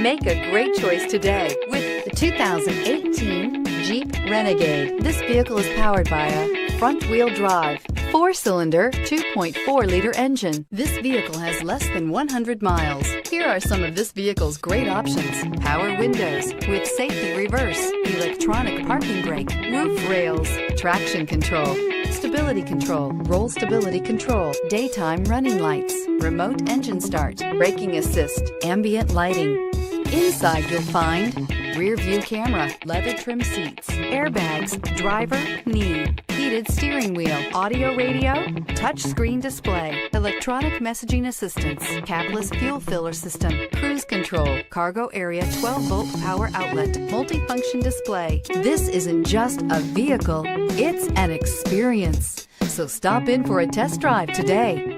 Make a great choice today with the 2018 Jeep Renegade. This vehicle is powered by a front-wheel drive, 4-cylinder, 2.4-liter engine. This vehicle has less than 100 miles. Here are some of this vehicle's great options: power windows with safety reverse, electronic parking brake, roof rails, traction control, stability control, roll stability control, daytime running lights, remote engine start, braking assist, ambient lighting. Inside you'll find rear view camera, leather trim seats, airbags, driver, knee, heated steering wheel, audio radio, touch screen display, electronic messaging assistance, cabless fuel filler system, cruise control, cargo area 12-volt power outlet, multifunction display. This isn't just a vehicle, it's an experience. So stop in for a test drive today.